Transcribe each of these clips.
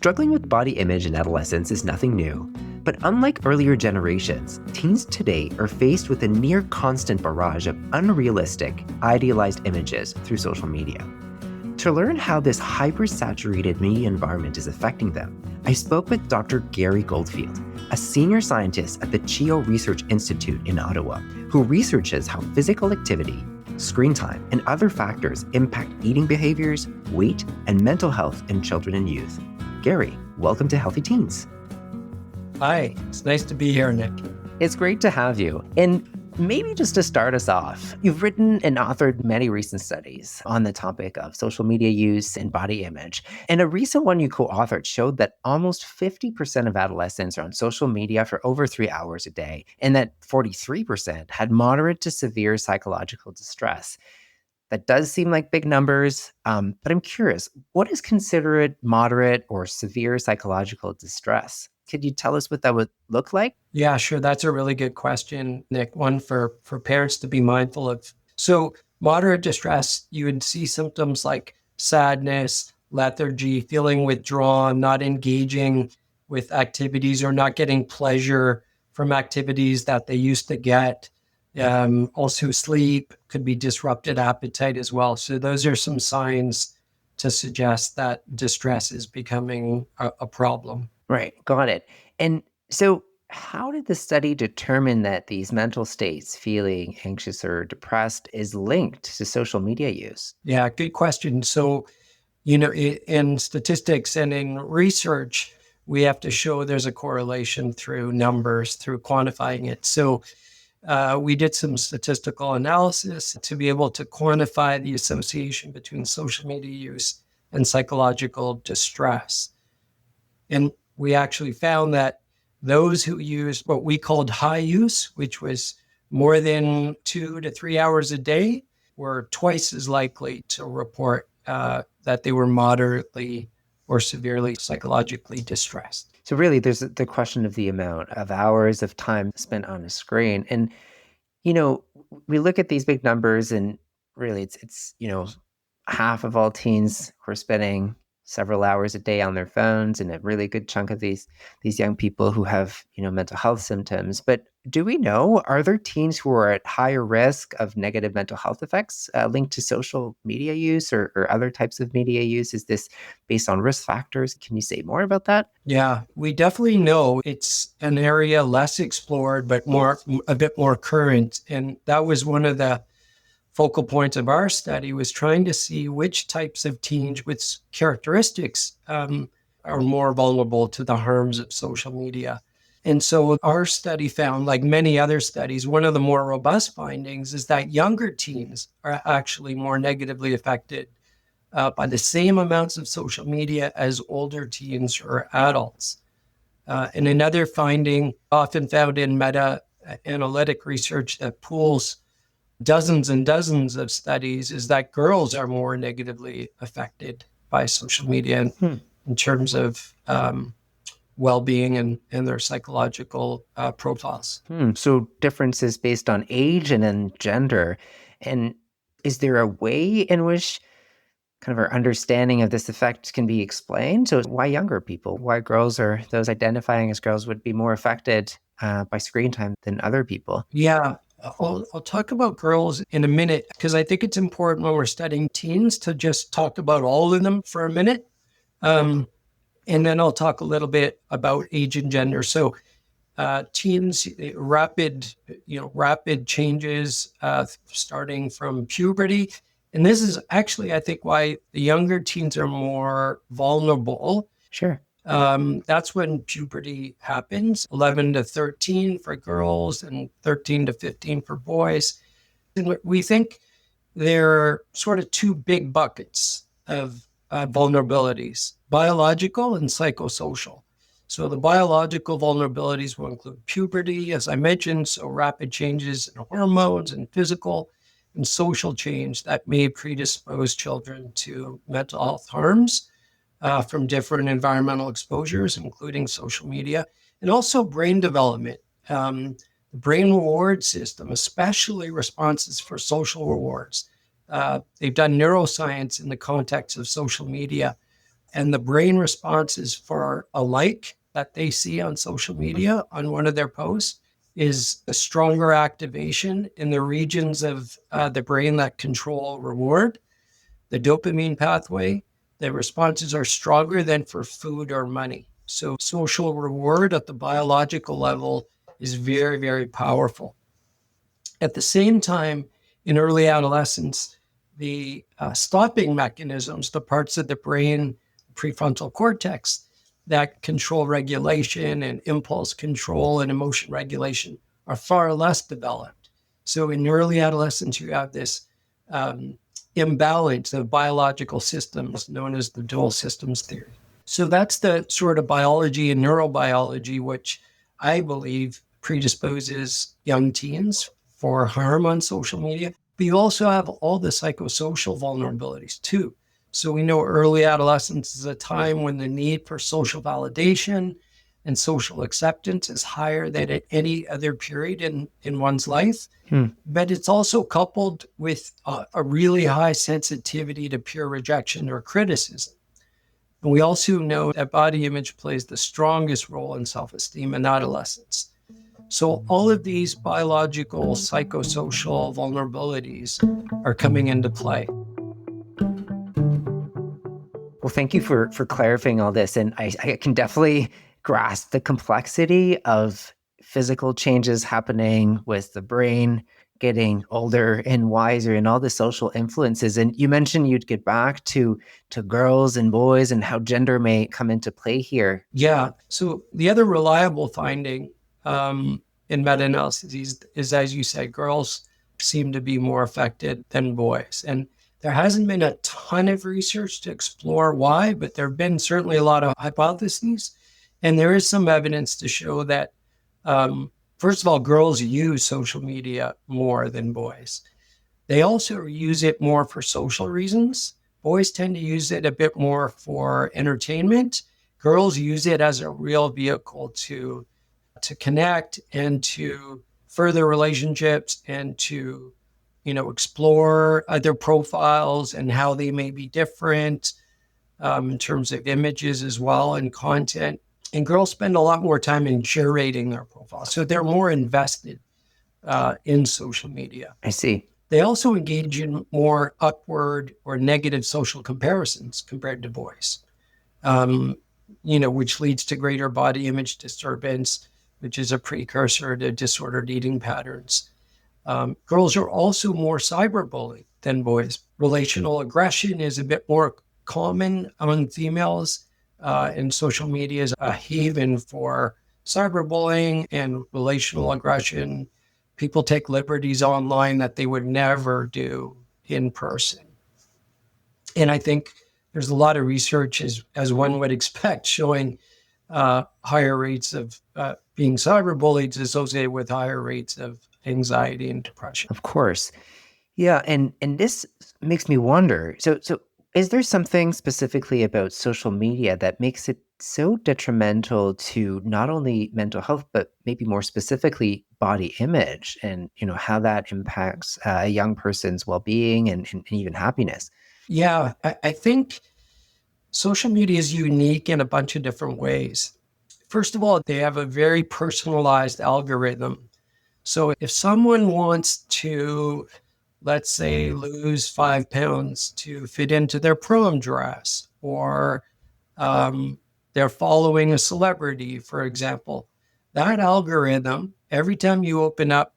Struggling with body image in adolescence is nothing new, but unlike earlier generations, teens today are faced with a near constant barrage of unrealistic, idealized images through social media. To learn how this hyper-saturated media environment is affecting them, I spoke with Dr. Gary Goldfield, a senior scientist at the CHEO Research Institute in Ottawa, who researches how physical activity, screen time, and other factors impact eating behaviors, weight, and mental health in children and youth. Gary, welcome to Healthy Teens. Hi, it's nice to be here, Nick. It's great to have you. And maybe just to start us off, you've written and authored many recent studies on the topic of social media use and body image. And a recent one you co-authored showed that almost 50% of adolescents are on social media for over 3 hours a day, and that 43% had moderate to severe psychological distress. That does seem like big numbers, but I'm curious, what is considered moderate or severe psychological distress? Could you tell us what that would look like? Yeah, sure. That's a really good question, Nick. One for parents to be mindful of. So moderate distress, you would see symptoms like sadness, lethargy, feeling withdrawn, not engaging with activities or not getting pleasure from activities that they used to get. Also sleep, could be disrupted appetite as well. So those are some signs to suggest that distress is becoming a problem. Right, got it. And so how did the study determine that these mental states, feeling anxious or depressed, is linked to social media use? Yeah, good question. So, in statistics and in research, we have to show there's a correlation through numbers, through quantifying it. So we did some statistical analysis to be able to quantify the association between social media use and psychological distress. And we actually found that those who used what we called high use, which was more than 2 to 3 hours a day, were twice as likely to report that they were moderately or severely psychologically distressed. So really, there's the question of the amount of hours of time spent on a screen. And, we look at these big numbers and really it's half of all teens who are spending several hours a day on their phones, and a really good chunk of these young people who have, mental health symptoms. But do we know, are there teens who are at higher risk of negative mental health effects linked to social media use or other types of media use? Is this based on risk factors? Can you say more about that? Yeah, we definitely know it's an area less explored, but a bit more current. And that was one of the focal points of our study, was trying to see which types of teens with characteristics are more vulnerable to the harms of social media. And so our study found, like many other studies, one of the more robust findings is that younger teens are actually more negatively affected by the same amounts of social media as older teens or adults. And another finding often found in meta-analytic research that pools dozens and dozens of studies is that girls are more negatively affected by social media in terms of well-being and their psychological profiles. So differences based on age and then gender. And is there a way in which kind of our understanding of this effect can be explained? So why younger people, why girls or those identifying as girls would be more affected by screen time than other people? Yeah. I'll talk about girls in a minute, because I think it's important when we're studying teens to just talk about all of them for a minute. And then I'll talk a little bit about age and gender. So teens, rapid changes starting from puberty. And this is actually, I think, why the younger teens are more vulnerable. Sure. That's when puberty happens, 11 to 13 for girls and 13 to 15 for boys. And we think there are sort of two big buckets of vulnerabilities, biological and psychosocial. So the biological vulnerabilities will include puberty, as I mentioned, so rapid changes in hormones and physical and social change that may predispose children to mental health harms from different environmental exposures, including social media, and also brain development. The brain reward system, especially responses for social rewards. They've done neuroscience in the context of social media and the brain responses for a like that they see on social media on one of their posts is a stronger activation in the regions of the brain that control reward, the dopamine pathway. The responses are stronger than for food or money. So social reward at the biological level is very, very powerful. At the same time, in early adolescence, the stopping mechanisms, the parts of the brain, prefrontal cortex, that control regulation and impulse control and emotion regulation are far less developed. So in early adolescence, you have this imbalance of biological systems known as the dual systems theory. So that's the sort of biology and neurobiology, which I believe predisposes young teens for harm on social media. But you also have all the psychosocial vulnerabilities too. So we know early adolescence is a time when the need for social validation and social acceptance is higher than at any other period in one's life. But it's also coupled with a really high sensitivity to peer rejection or criticism. And we also know that body image plays the strongest role in self-esteem in adolescence. So all of these biological, psychosocial vulnerabilities are coming into play. Well, thank you for clarifying all this. And I can definitely grasp the complexity of physical changes happening with the brain getting older and wiser and all the social influences. And you mentioned you'd get back to girls and boys and how gender may come into play here. Yeah. So the other reliable finding in meta-analyses is, as you said, girls seem to be more affected than boys. And there hasn't been a ton of research to explore why, but there have been certainly a lot of hypotheses. And there is some evidence to show that, first of all, girls use social media more than boys. They also use it more for social reasons. Boys tend to use it a bit more for entertainment. Girls use it as a real vehicle to connect and to further relationships and to explore other profiles and how they may be different in terms of images as well and content. And girls spend a lot more time in curating their profile. So they're more invested in social media. I see. They also engage in more upward or negative social comparisons compared to boys, which leads to greater body image disturbance, which is a precursor to disordered eating patterns. Girls are also more cyberbullied than boys. Relational aggression is a bit more common among females, and social media is a haven for cyberbullying and relational aggression. People take liberties online that they would never do in person. And I think there's a lot of research, as one would expect, showing higher rates of being cyberbullied is associated with higher rates of anxiety and depression. Of course. Yeah. And this makes me wonder. So is there something specifically about social media that makes it so detrimental to not only mental health, but maybe more specifically body image and, how that impacts a young person's well-being and even happiness? Yeah, I think social media is unique in a bunch of different ways. First of all, they have a very personalized algorithm. So if someone wants to, let's say, lose 5 pounds to fit into their prom dress, or they're following a celebrity, for example, that algorithm, every time you open up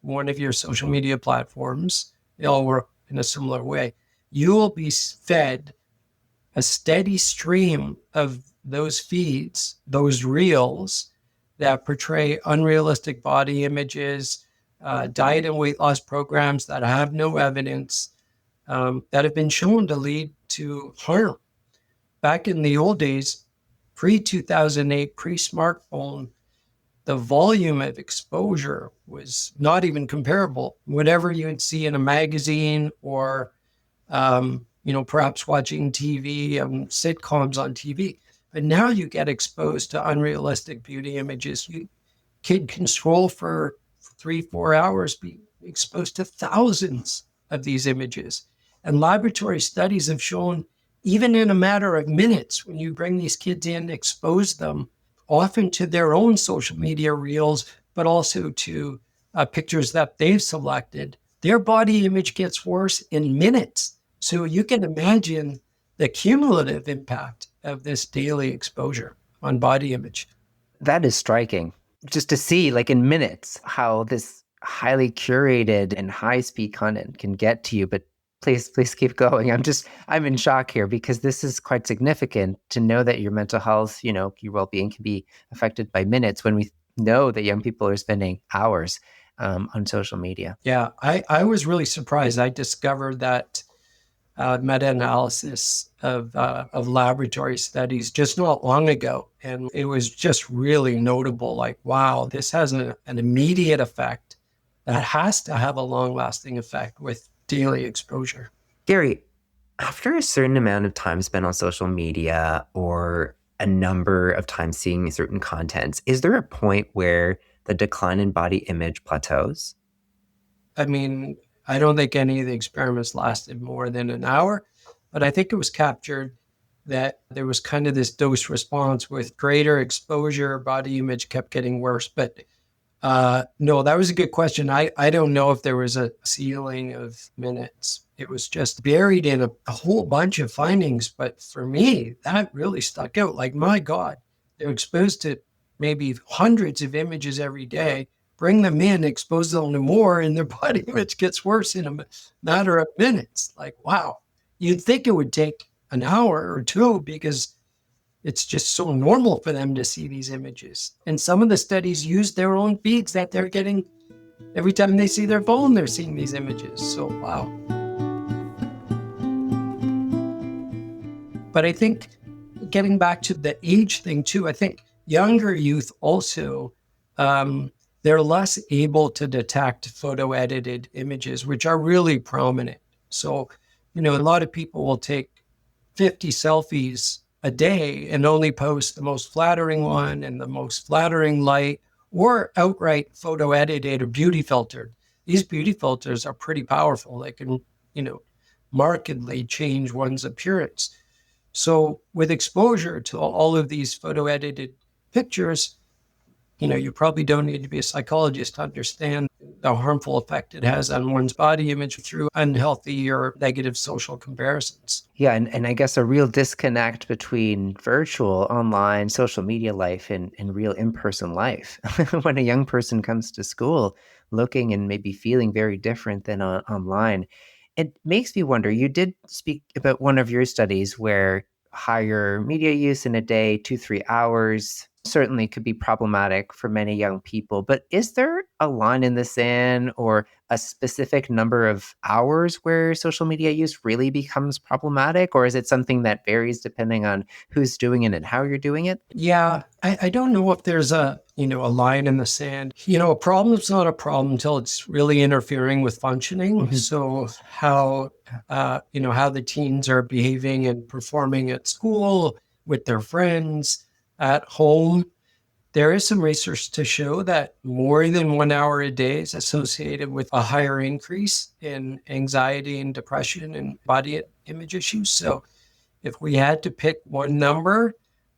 one of your social media platforms, they all work in a similar way. You will be fed a steady stream of those feeds, those reels that portray unrealistic body images, diet and weight loss programs that have no evidence, that have been shown to lead to harm. Back in the old days, pre-2008, pre-smartphone, the volume of exposure was not even comparable. Whatever you would see in a magazine or, perhaps watching TV, sitcoms on TV. But now you get exposed to unrealistic beauty images. Kid can scroll for 3-4 hours, be exposed to thousands of these images. And laboratory studies have shown even in a matter of minutes, when you bring these kids in, expose them often to their own social media reels, but also to pictures that they've selected, their body image gets worse in minutes. So you can imagine the cumulative impact of this daily exposure on body image. That is striking. Just to see, like in minutes, how this highly curated and high-speed content can get to you. But please keep going. I'm in shock here because this is quite significant to know that your mental health, your well-being can be affected by minutes when we know that young people are spending hours on social media. Yeah, I was really surprised. I discovered that meta-analysis of laboratory studies just not long ago. And it was just really notable, like, wow, this has an immediate effect that has to have a long-lasting effect with daily exposure. Gary, after a certain amount of time spent on social media or a number of times seeing certain contents, is there a point where the decline in body image plateaus? I mean, I don't think any of the experiments lasted more than an hour, but I think it was captured that there was kind of this dose response with greater exposure, body image kept getting worse. But no, that was a good question. I don't know if there was a ceiling of minutes. It was just buried in a whole bunch of findings. But for me, that really stuck out. Like, my God, they're exposed to maybe hundreds of images every day. Bring them in, expose them to more, and their body image gets worse in a matter of minutes. Like, wow. You'd think it would take an hour or two because it's just so normal for them to see these images. And some of the studies use their own feeds that they're getting every time they see their phone, they're seeing these images. So, wow. But I think getting back to the age thing too, I think younger youth also, they're less able to detect photo edited images, which are really prominent. So, a lot of people will take 50 selfies a day and only post the most flattering one and the most flattering light, or outright photo edited or beauty filtered. These beauty filters are pretty powerful. They can, markedly change one's appearance. So with exposure to all of these photo edited pictures, you probably don't need to be a psychologist to understand the harmful effect it has on one's body image through unhealthy or negative social comparisons. Yeah, and I guess a real disconnect between virtual, online, social media life and real in-person life. When a young person comes to school looking and maybe feeling very different than online, it makes me wonder, you did speak about one of your studies where higher media use in a day, 2-3 hours, certainly could be problematic for many young people. But is there a line in the sand or a specific number of hours where social media use really becomes problematic? Or is it something that varies depending on who's doing it and how you're doing it? Yeah, I don't know if there's a line in the sand. A problem's not a problem until it's really interfering with functioning. Mm-hmm. So how the teens are behaving and performing at school, with their friends, at home. There is some research to show that more than 1 hour a day is associated with a higher increase in anxiety and depression and body image issues. So if we had to pick one number,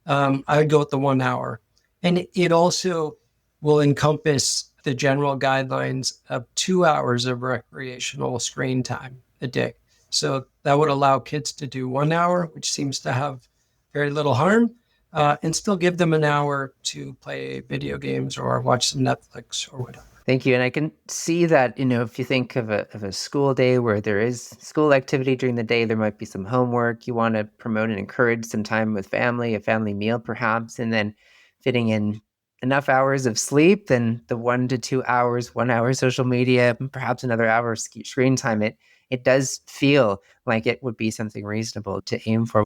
I'd go with the 1 hour. And it also will encompass the general guidelines of 2 hours of recreational screen time a day. So that would allow kids to do 1 hour, which seems to have very little harm, and still give them an hour to play video games or watch some Netflix or whatever. Thank you. And I can see that, if you think of a school day where there is school activity during the day, there might be some homework. You want to promote and encourage some time with family, a family meal perhaps, and then fitting in enough hours of sleep, then the 1 to 2 hours, 1 hour social media, perhaps another hour of screen time. It does feel like it would be something reasonable to aim for.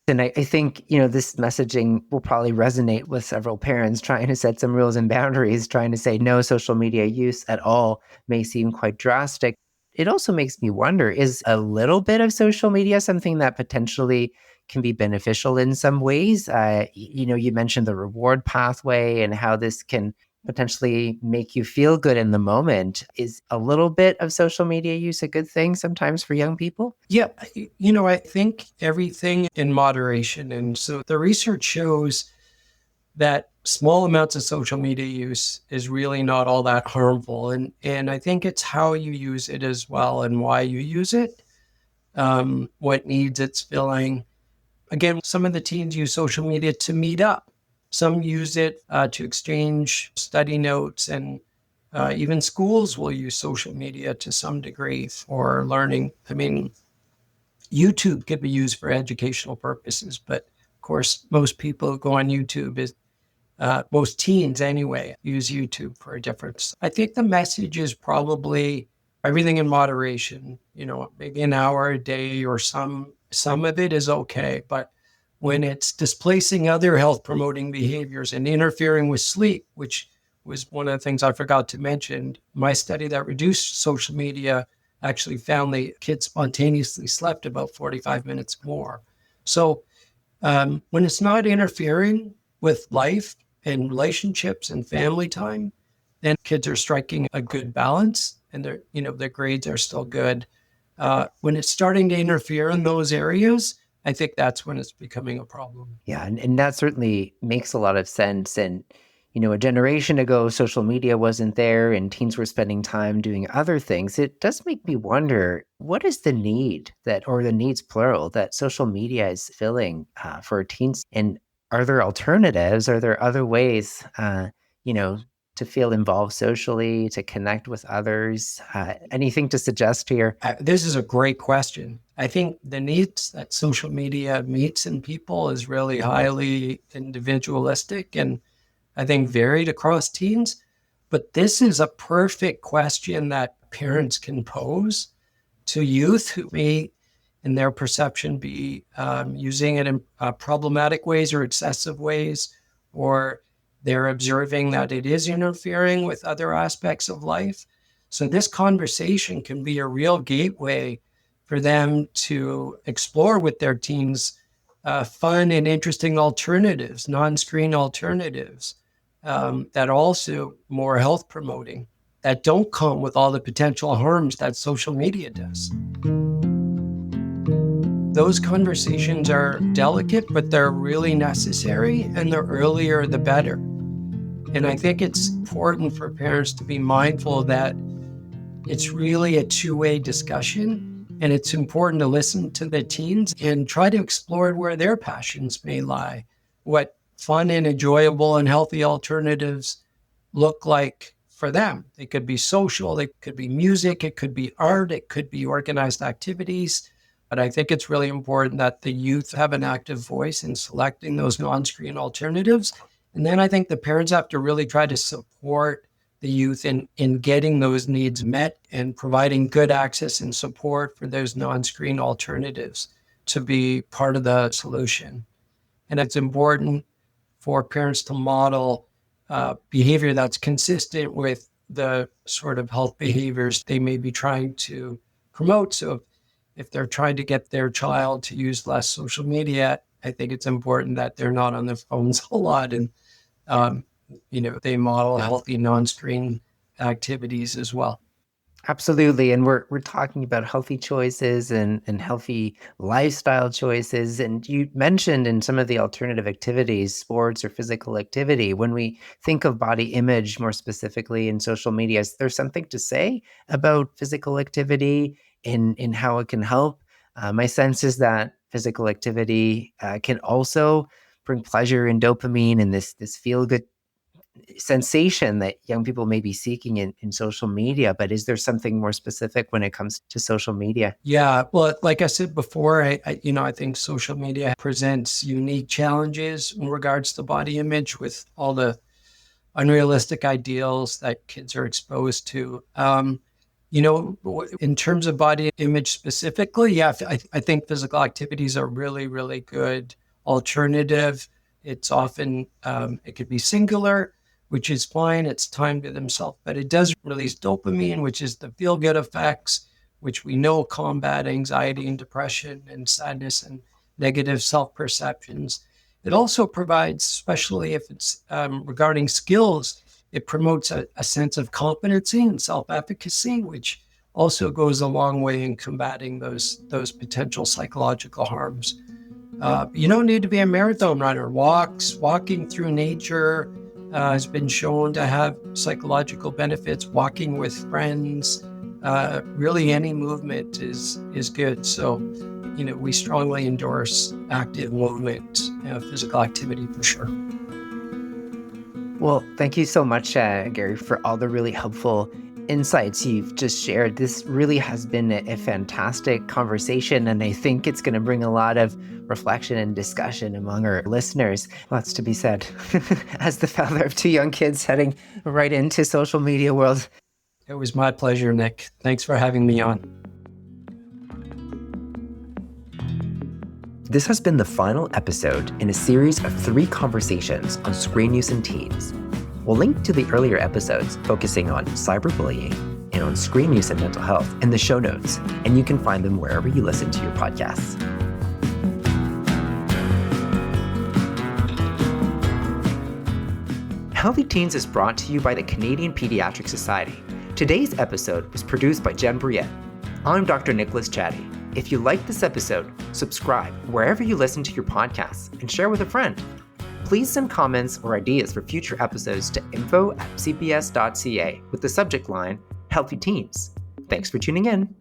And I think, this messaging will probably resonate with several parents trying to set some rules and boundaries, trying to say no social media use at all may seem quite drastic. It also makes me wonder, is a little bit of social media something that potentially can be beneficial in some ways? You mentioned the reward pathway and how this can potentially make you feel good in the moment. Is a little bit of social media use a good thing sometimes for young people? Yeah, I think everything in moderation. And so the research shows that small amounts of social media use is really not all that harmful. And I think it's how you use it as well and why you use it, what needs it's filling. Again, some of the teens use social media to meet up. Some use it to exchange study notes, and even schools will use social media to some degree for learning. I mean, YouTube could be used for educational purposes, but of course, most people who go on YouTube most teens anyway, use YouTube for a difference. I think the message is probably everything in moderation, maybe an hour a day or some of it is okay. But when it's displacing other health promoting behaviors and interfering with sleep, which was one of the things I forgot to mention, my study that reduced social media actually found the kids spontaneously slept about 45 minutes more. So when it's not interfering with life and relationships and family time, then kids are striking a good balance and their grades are still good. When it's starting to interfere in those areas, I think that's when it's becoming a problem. Yeah, and that certainly makes a lot of sense. And, a generation ago, social media wasn't there and teens were spending time doing other things. It does make me wonder, what is the need or the needs plural, that social media is filling for teens? And are there alternatives? Are there other ways, you know, to feel involved socially, to connect with others? Anything to suggest here? This is a great question. I think the needs that social media meets in people is really highly individualistic and I think varied across teens. But this is a perfect question that parents can pose to youth who may, in their perception, be using it in problematic ways or excessive ways, or they're observing that it is interfering with other aspects of life. So this conversation can be a real gateway for them to explore with their teens fun and interesting alternatives, non-screen alternatives that are also more health promoting, that don't come with all the potential harms that social media does. Those conversations are delicate, but they're really necessary, and the earlier the better. And I think it's important for parents to be mindful that it's really a two-way discussion, and it's important to listen to the teens and try to explore where their passions may lie, what fun and enjoyable and healthy alternatives look like for them. It could be social, it could be music, it could be art, it could be organized activities. But I think it's really important that the youth have an active voice in selecting those non-screen alternatives. And then I think the parents have to really try to support the youth in getting those needs met and providing good access and support for those non-screen alternatives to be part of the solution. And it's important for parents to model behavior that's consistent with the sort of health behaviors they may be trying to promote. So if they're trying to get their child to use less social media, I think it's important that they're not on their phones a lot and, they model healthy non-screen activities as well. Absolutely. And we're talking about healthy choices and healthy lifestyle choices. And you mentioned in some of the alternative activities, sports or physical activity, when we think of body image more specifically in social media, is there something to say about physical activity in how it can help? My sense is that physical activity can also bring pleasure and dopamine and this feel good sensation that young people may be seeking in social media. But is there something more specific when it comes to social media? Yeah, well, like I said before, I think social media presents unique challenges in regards to body image with all the unrealistic ideals that kids are exposed to. In terms of body image specifically, yeah, I think physical activities are really, really good alternative. It's often, it could be singular, which is fine. It's time to themselves, but it does release dopamine, which is the feel-good effects, which we know combat anxiety and depression and sadness and negative self-perceptions. It also provides, especially if it's regarding skills, It promotes a sense of competency and self-efficacy, which also goes a long way in combating those potential psychological harms. You don't need to be a marathon runner. Walking through nature has been shown to have psychological benefits. Walking with friends, really any movement is good. So, we strongly endorse active movement, physical activity for sure. Well, thank you so much, Gary, for all the really helpful insights you've just shared. This really has been a fantastic conversation, and I think it's going to bring a lot of reflection and discussion among our listeners. Lots to be said. As the father of 2 young kids heading right into social media world. It was my pleasure, Nick. Thanks for having me on. This has been the final episode in a series of 3 conversations on screen use in teens. We'll link to the earlier episodes focusing on cyberbullying and on screen use and mental health in the show notes, and you can find them wherever you listen to your podcasts. Healthy Teens is brought to you by the Canadian Paediatric Society. Today's episode was produced by Jen Briette. I'm Dr. Nicholas Chadi. If you like this episode, subscribe wherever you listen to your podcasts and share with a friend. Please send comments or ideas for future episodes to info@cps.ca with the subject line, Healthy Teens. Thanks for tuning in.